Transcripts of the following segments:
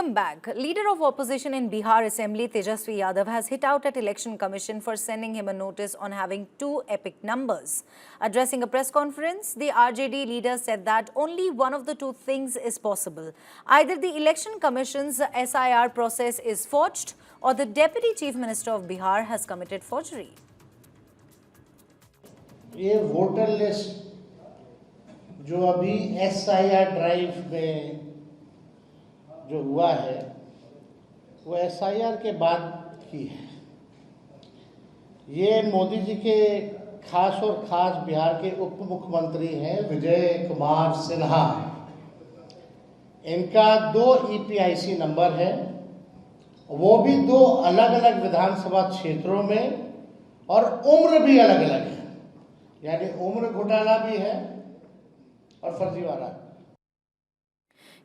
Welcome back. Leader of opposition in Bihar Assembly Tejasvi Yadav has hit out at Election Commission for sending him a notice on having two epic numbers. Addressing a press conference, the RJD leader said that only one of the two things is possible. Either the Election Commission's SIR process is forged or the Deputy Chief Minister of Bihar has committed forgery. ये voter list जो अभी SIR drive में जो हुआ है वो SIR के बाद की है। ये मोदी जी के खास और खास बिहार के उप मुख्यमंत्री हैं विजय कुमार सिन्हा। इनका 2 EPIC नंबर है, वो भी 2 अलग अलग विधानसभा क्षेत्रों में, और उम्र भी अलग अलग है, यानी उम्र घोटाला भी है और फर्जीवाड़ा।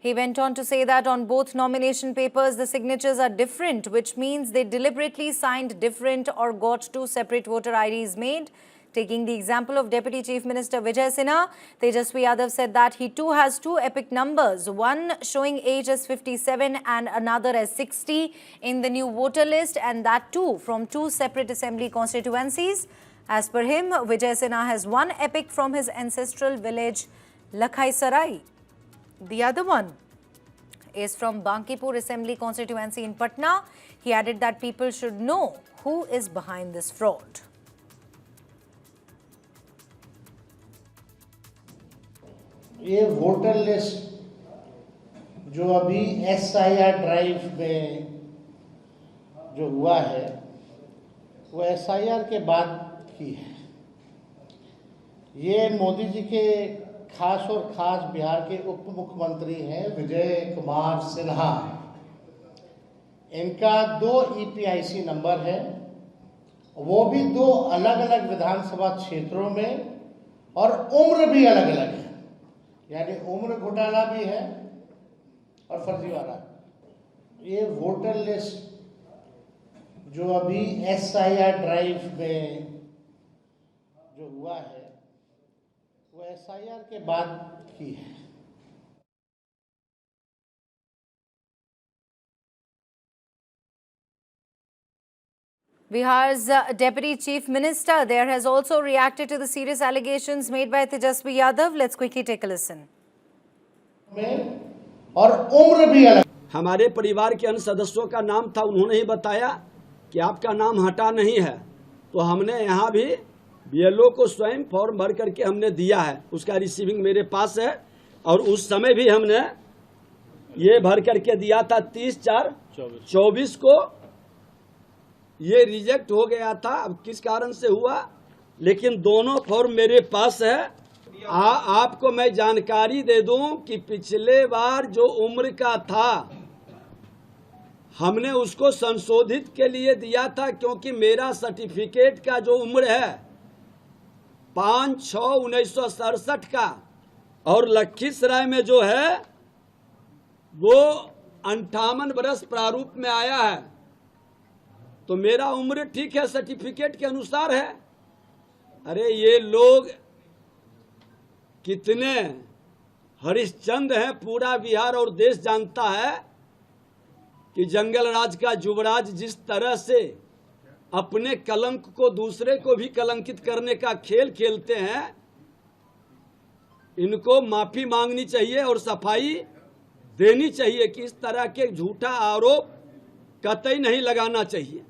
He went on to say that on both nomination papers, the signatures are different, which means they deliberately signed different or got 2 separate voter IDs made. Taking the example of Deputy Chief Minister Vijay Sinha, Tejasvi Yadav said that he too has 2 epic numbers, one showing age as 57 and another as 60 in the new voter list, and that too from 2 separate assembly constituencies. As per him, Vijay Sinha has 1 epic from his ancestral village Lakhai Sarai. The other one is from Bankipur Assembly constituency in Patna. He added that people should know who is behind this fraud. ये voter list जो अभी SIR drive में जो हुआ है वो SIR के बाद की है। ये मोदी जी के खास और खास बिहार के उप मुख्यमंत्री हैं विजय कुमार सिन्हा। इनका 2 EPIC नंबर है, वो भी 2 अलग अलग विधानसभा क्षेत्रों में, और उम्र भी अलग अलग है, यानी उम्र घोटाला भी है और फर्जीवाड़ा। ये वोटर लिस्ट जो अभी SIR ड्राइव में जो हुआ है वो SIR के बाद की है। Bihar's Deputy Chief Minister there has also reacted to the serious allegations made by Tejasvi Yadav. Let's quickly take a listen. और उम्र भी अलग। हमारे परिवार के अन्य सदस्यों का नाम था, उन्होंने ही बताया कि आपका नाम हटा नहीं है, तो हमने यहाँ भी BLO को स्वयं फॉर्म भर करके हमने दिया है, उसका रिसीविंग मेरे पास है, और उस समय भी हमने ये भर करके दिया था 30/4/24 को। ये रिजेक्ट हो गया था, अब किस कारण से हुआ, लेकिन दोनों फॉर्म मेरे पास है। आपको मैं जानकारी दे दूं कि पिछले बार जो उम्र का था हमने उसको संशोधित के लिए दिया था, क्योंकि मेरा सर्टिफिकेट का जो उम्र है 5/6/1967 का, और लखीसराय में जो है वो 58 वर्ष प्रारूप में आया है, तो मेरा उम्र ठीक है, सर्टिफिकेट के अनुसार है। अरे ये लोग कितने हरिश्चंद्र हैं, पूरा बिहार और देश जानता है कि जंगल राज का युवराज जिस तरह से अपने कलंक को दूसरे को भी कलंकित करने का खेल खेलते हैं, इनको माफी मांगनी चाहिए और सफाई देनी चाहिए कि इस तरह के झूठा आरोप कतई नहीं लगाना चाहिए।